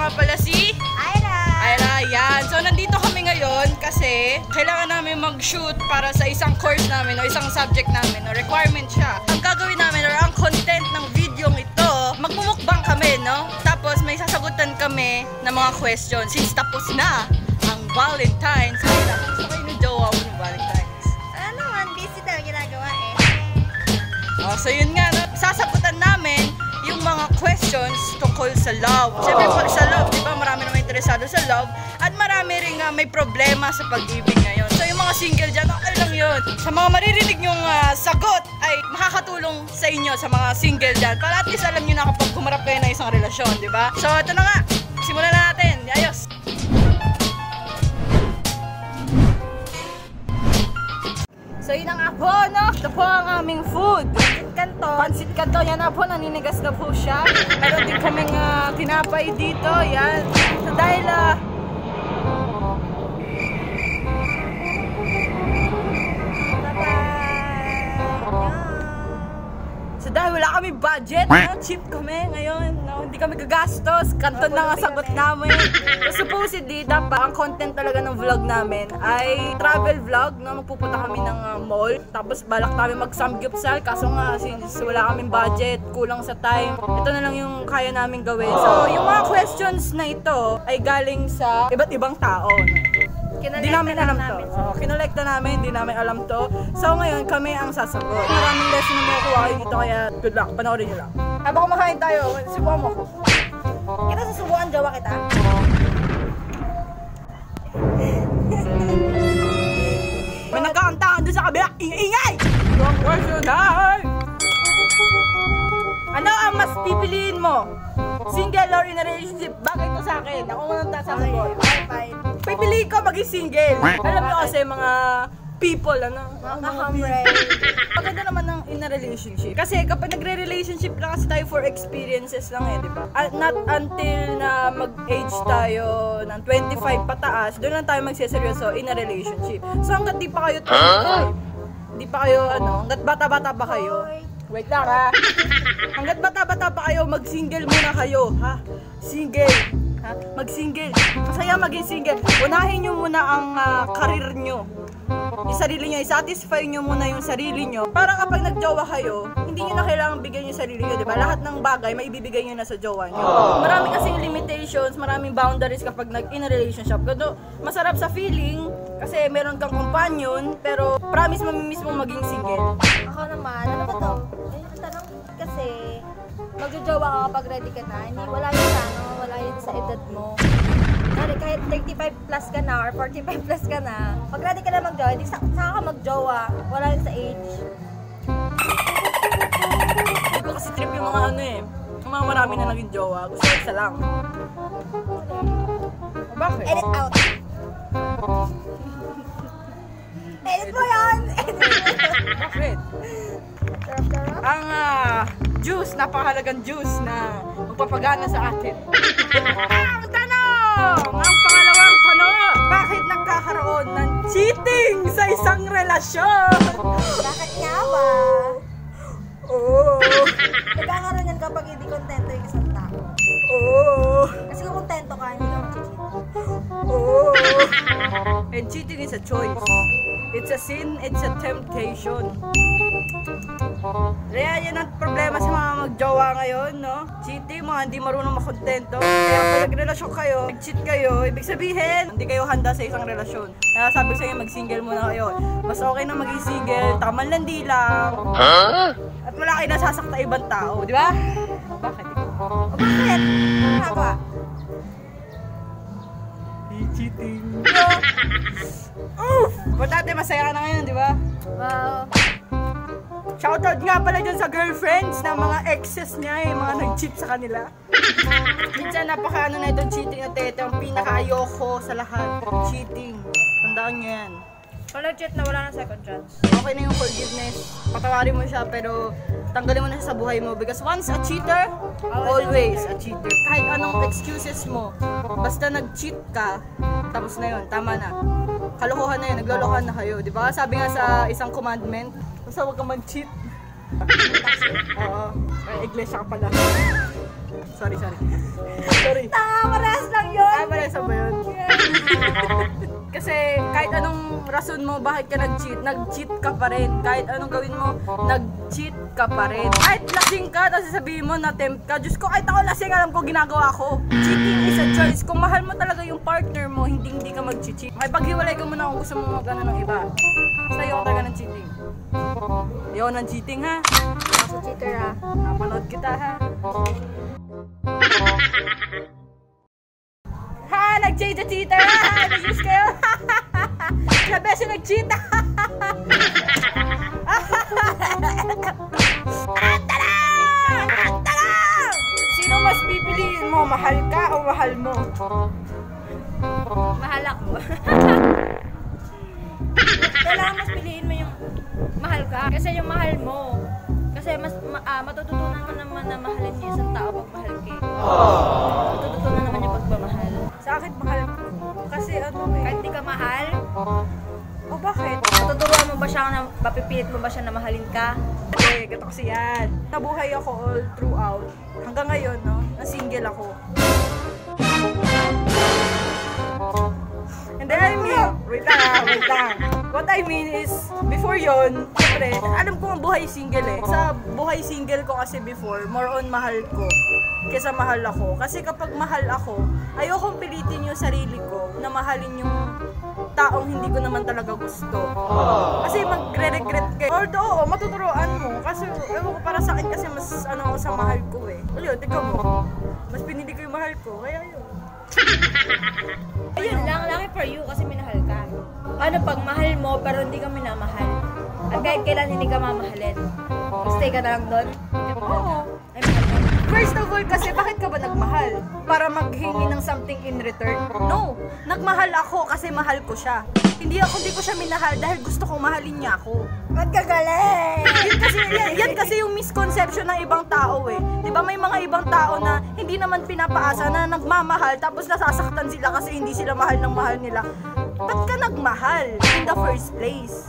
nga pala si Ira! Ira, yan. So, nandito kami ngayon kasi kailangan namin mag-shoot para sa isang course namin o isang subject namin o requirement siya. Ang gagawin namin or ang content ng video ito, magmumukbang kami, no? Tapos may sasagutan kami ng mga questions since tapos na ang Valentine's. Kaya gusto kayo ni jowa mo ng Valentine's. Ano naman, busy daw ginagawa eh. Oh, so yun nga, no? Sasagutan namin yung mga questions tungkol sa love. Siyempre pag sa love, di ba marami naman interesado sa love at marami rin may problema sa pag-ibig ngayon. So yung mga single dyan, okay lang yun. Sa mga maririnig nyong sagot ay makakatulong sa inyo sa mga single dyan para at least alam nyo na kapag humarap kayo ng isang relasyon, di ba? So ito na nga, simulan na natin. Ayos! So yun na nga po, no? Ito po ang aming food. Pansit kanto, yan na po, naninigas na po siya. Meron din kaming tinapay dito, yan. So dahil wala kami budget, cheap kami ngayon, no? Hindi kami gagastos, kanto na nga sagot namin. So supposedly, dapat ang content talaga ng vlog namin ay travel vlog, no? Magpupunta kami ng mall, tapos balak namin mag-samgyupsal, kaso nga since wala kaming budget, kulang sa time, ito na lang yung kaya namin gawin. So yung mga questions na ito ay galing sa iba't ibang tao, no? Hindi namin alam to. Kinolekta namin, hindi namin alam to. So ngayon, kami ang sasagot. Maraming lesson na makukuha kayo dito, kaya good luck. Panoorin nyo lang. Habang kumakain tayo, subukan mo ako. Kita susubukan, jowa kita. May nagkakantahan doon sa kabila. Ingay! Yung question ay... Ano ang mas pipiliin mo? Single or in a relationship? Bakit ito sa akin? Ako muna sasagot. Fine. Pipiliin ko maging single. Alam nyo kasi mga people, ano? Mga kamray. Maganda naman ng in a relationship. Kasi kapag nagre-relationship lang kasi tayo for experiences lang eh, di ba? Not until na mag-age tayo ng 25 pataas, doon lang tayo magseseryoso in a relationship. So hanggat di pa kayo 25, di pa kayo hanggat bata-bata pa kayo. Wait lang ha. Hanggat bata-bata pa kayo, mag-single muna kayo, ha? Single. Ha? Mag-single. Masaya maging single. Unahin nyo muna ang karir nyo. Yung sarili nyo, i-satisfy nyo muna yung sarili nyo. Para kapag nag-jowa kayo, hindi nyo na kailangan bigyan yung sarili nyo, diba? Lahat ng bagay, maibibigay nyo na sa jowa nyo. Marami kasing limitations, maraming boundaries kapag in a relationship. Pero masarap sa feeling, kasi meron kang companion, pero promise mamimiss mong maging single. Ako naman, ano ba to? Ang tanong kasi, magjojowa ka kapag ready ka na. Hindi, wala yun sa edad mo. Kahit 35 plus ka na or 45 plus ka na, pag ready ka na mag-jowa, hindi saka ka mag-jowa. Wala yun sa age. Hindi ko kasi trip yung mga yung mga marami na naging jowa. Gusto ko isa lang. Bakit? Edit out. Edit mo yun! Edit mo yun! Bakit? Sarap-sarap? Ang juice, napakahalagang juice na magpapagana sa atin. Ang tanong! Ang pangalawang tanong, bakit nagkakaroon ng cheating sa isang relasyon? Bakit nga ba? Oo. Nagkakaroon yan kapag hindi kontento yung isang tao. Oo. Kasi kung kontento ka, hindi ka mag-cheat. Oo. And cheating is a choice. It's a sin, it's a temptation. Kaya yan ang problema sa mga magjowa ngayon, no? Cheating, mga hindi marunong makontento. Kaya pag nagrelasyon kayo, nag-cheat kayo, ibig sabihin, hindi kayo handa sa isang relasyon. Kaya sabi sa inyo, mag-single muna kayo. Mas okay na maging single, taman landi lang. At wala kayo nasasakta ibang tao, di ba? Bakit? O bakit? Ano ba? Cheating. Oof! Importante, masaya ka na ngayon, di ba? Wow. Shoutout nga pala dyan sa girlfriends na mga exes niya mga nag-cheat sa kanila. Minsan napaka na itong cheating na ito, ang pinaka-ayoko sa lahat. Cheating. Tandaan nyo yan. Kung nag-cheat na wala na second chance. Okay na yung forgiveness. Patawarin mo siya pero tanggalin mo na siya sa buhay mo. Because once a cheater, always a cheater. Kahit anong excuses mo, basta nag-cheat ka, tapos na yun, tama na. Kalokohan na yun, naglolokohan na kayo. Diba? Sabi nga sa isang commandment, basta huwag kang mag-cheat. Oo. Iglesia ka pala. Sorry. Sorry. Parehas lang yun. Parehas ba yun? Kasi kahit anong rason mo bakit ka nag-cheat ka pa rin. Kahit anong gawin mo, nag-cheat ka pa rin. Kahit lasing ka, tapos sabihin mo na tempt ka. Diyos ko, kahit ako lasing, alam ko ginagawa ko. Cheating is a choice. Kung mahal mo talaga yung partner mo, hindi ka mag-cheat. May paghiwalay ka muna kung gusto mo mag-ano ng iba. Basta ayoko talaga ng cheating. Ayoko ng cheating ha. Sa cheater ha. Napanood kita ha. Ha! Nag-change the cheater ha! Nag-use kayo! Sabi siya nag-cheat ha! Sino mas pipiliin mo? Mahal ka o mahal mo? Mahal ako. Kailangan mas piliin mo yung mahal ka. Kasi yung mahal mo. Kasi mas matututunan mo naman na mahalin niya isang tao pag mahal ka. Matututunan naman yung pagmamahal. Sa akin mahal ko. Kasi ano eh. Kahit di ka mahal, O bakit? matuturuan mo ba siya na mapipilit mo ba siya na mahalin ka? Kasi gato kasi yan. Nabuhay ako all throughout. Hanggang ngayon, no? Na-single ako. And then I mean, wait lang. What I mean is, before yon, siyempre, alam ko ang buhay single eh. Sa buhay single ko kasi before, more on mahal ko kesa mahal ako. Kasi kapag mahal ako, ayokong pilitin yung sarili ko na mahalin yung taong hindi ko naman talaga gusto. Kasi magre-regret kayo. Although, matuturoan mo. Kasi, ewan ko, para sa akin kasi mas ano ako sa mahal ko eh. Ayun, tignan mo. Mas pinili ko yung mahal ko, kaya yun. Ayun lang, lucky for you kasi minahal ka. Ano pag mahal mo pero hindi ka minamahal? At kahit kailan hindi ka mamahalin? Stay ka na lang doon? Oo. Ay, mahal ka. First of all, kasi bakit ka ba nagmahal? Para maghingi ng something in return? No! Nagmahal ako kasi mahal ko siya. Hindi ko siya minahal dahil gusto kong mahalin niya ako. Ba't kagaling? Yan kasi yung misconception ng ibang tao eh. Di ba may mga ibang tao na hindi naman pinapaasa na nagmamahal tapos nasasaktan sila kasi hindi sila mahal ng mahal nila. Ba't ka nagmahal in the first place?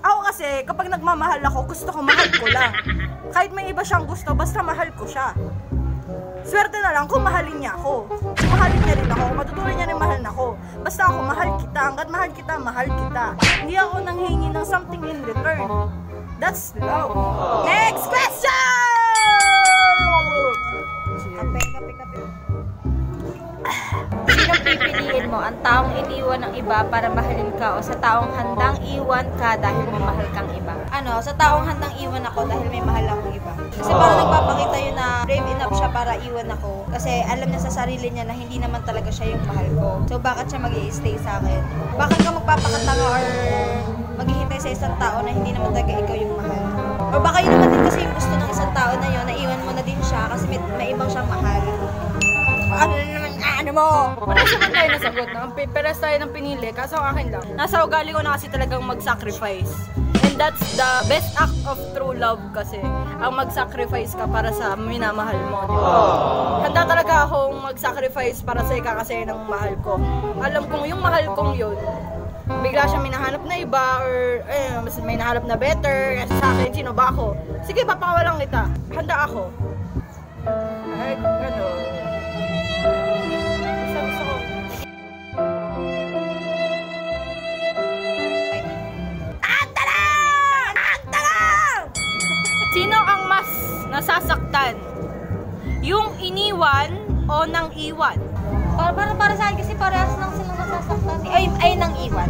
Ako kasi, kapag nagmamahal ako, gusto ko mahal ko lang. Kahit may iba siyang gusto, basta mahal ko siya. Swerte na lang kung mahalin niya ako. Mahalin niya rin ako, matutunan niya rin mahal na ako. Basta ako, mahal kita. Hanggat mahal kita, mahal kita. Hindi ako nanghingi ng something in return. That's love. Next question! Kape. Sinong pipiliin mo? Ang taong iniwan ng iba para mahalin ka o sa taong handang iwan ka dahil may mahal kang iba? Ano, sa taong handang iwan ako dahil may mahal akong iba. Kasi parang nagpapakita yun na brave enough siya para iwan ako. Kasi alam niya sa sarili niya na hindi naman talaga siya yung mahal ko. So bakit siya mag-i-stay sa akin? Bakit ka magpapakatanga or maghihintay sa isang tao na hindi naman talaga ikaw yung mahal? O baka yun naman din kasi yung gusto ng isang tao na yun, na iwan mo na din siya kasi may ibang siyang mahal. Ano mo? Parehas naman tayo nasagot, no? Parehas tayo ng pinili, kaso ang akin lang. Nasa ugali ko na kasi talagang mag-sacrifice. And that's the best act of true love kasi. Ang mag-sacrifice ka para sa minamahal mo, di ba? Handa talaga akong mag-sacrifice para sa ikakasaya ng mahal ko. Alam kong yung mahal kong yun, bigla siya may nahanap na iba or mas may nahanap na better. Kasi sa akin, sino ba ako? Sige, papakawalan kita. Handa ako. Ay, gano'n. Gusto ko. Sino ang mas nasasaktan? Yung iniwan o nang iwan? Para sa akin kasi parehas lang silang nasasaktan. Ay nang iwan.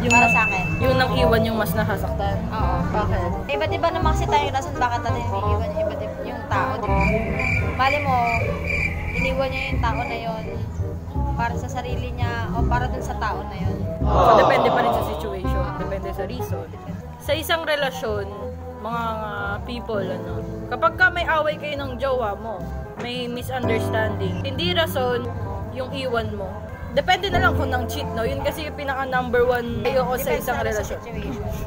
Yung para sa akin. Yung nang iwan yung mas nasasaktan? Oo. Bakit? Iba't iba naman kasi tayong rason bakit natin iniiwan yung iba't iba yung tao, di ba? Mali mo, iniwan niya yung tao na yon para sa sarili niya o para dun sa tao na yon. So, depende pa rin sa situation. Depende sa reason. Sa isang relasyon, mga people, kapag ka may away kayo ng jowa mo, may misunderstanding, hindi rason yung iwan mo. Depende na lang kung nang cheat, no? Yun kasi yung pinaka number one ayoko sa isang relasyon.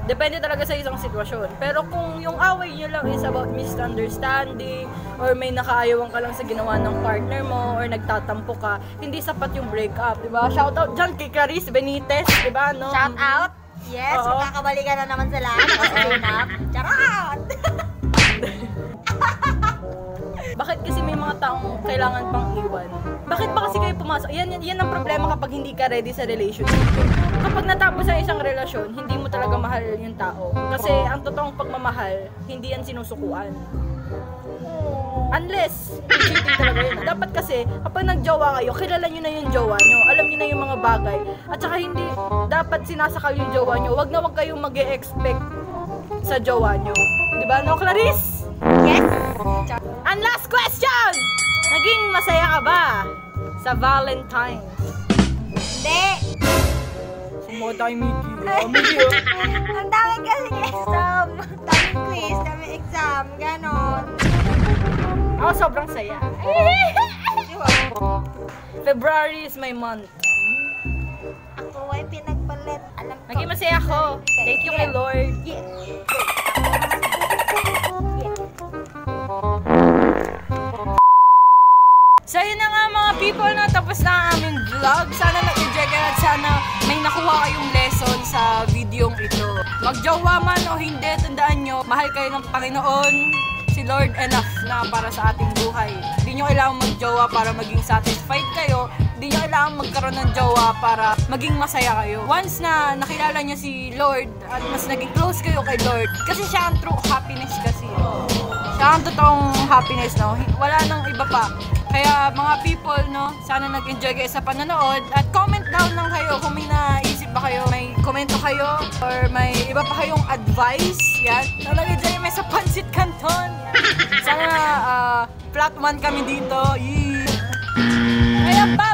Depende talaga sa isang sitwasyon. Pero kung yung away nyo lang is about misunderstanding or may nakaayawang ka lang sa ginawa ng partner mo or nagtatampo ka, hindi sapat yung breakup, diba? Shoutout dyan kay Clarice Benitez, diba, no? Shout out! Yes, magkakabalikan na naman sila. Nakasalinap. Charot! Bakit kasi may mga taong kailangan pang iwan? Bakit ba kasi kayo pumasok? Yan ang problema kapag hindi ka ready sa relationship. Kapag natapos ang isang relasyon, hindi mo talaga mahal yung tao. Kasi ang totoong pagmamahal, hindi yan sinusukuan. Unless, cheating talaga yun. Dapat kasi, kapag nagjowa kayo, kilala nyo na yung jowa nyo. Alam nyo na yung mga bagay. At saka hindi dapat sinasakal yung jowa nyo. Wag na wag kayong mag-e-expect sa jowa nyo. Diba, no, Clarice? Yes! And last question! Naging masaya ka ba sa Valentine's? Hindi! Sumo tayo, Mickey. Ang dami kasing exam. Daming quiz, daming exam. Ganon. Ako sobrang saya. February is my month. Ako ay pinagpalit. Alam ko. Naging masaya ako. Thank you kay Lord. Yeah. So yun na nga mga people, na tapos na ang aming vlog. Sana nag-enjoy kayo at sana may nakuha kayong lesson sa videong ito. Magjowa man o hindi, tandaan nyo, mahal kayo ng Panginoon. Si Lord enough na para sa ating buhay. Hindi nyo kailangan magjowa para maging satisfied kayo. Hindi nyo kailangan magkaroon ng jowa para maging masaya kayo. Once na nakilala nyo si Lord at mas naging close kayo kay Lord, kasi siya ang true happiness kasi. Siya ang totoong happiness, no? Wala nang iba pa. Kaya mga people, no, sana nag-enjoy kayo sa panonood at comment down lang kayo kung may naisip ba kayo, may komento kayo or may iba pa kayong advice. Yan. Talaga dyan may sa Pansit Canton. Sana flat 1 kami dito. Yee. Kaya bye!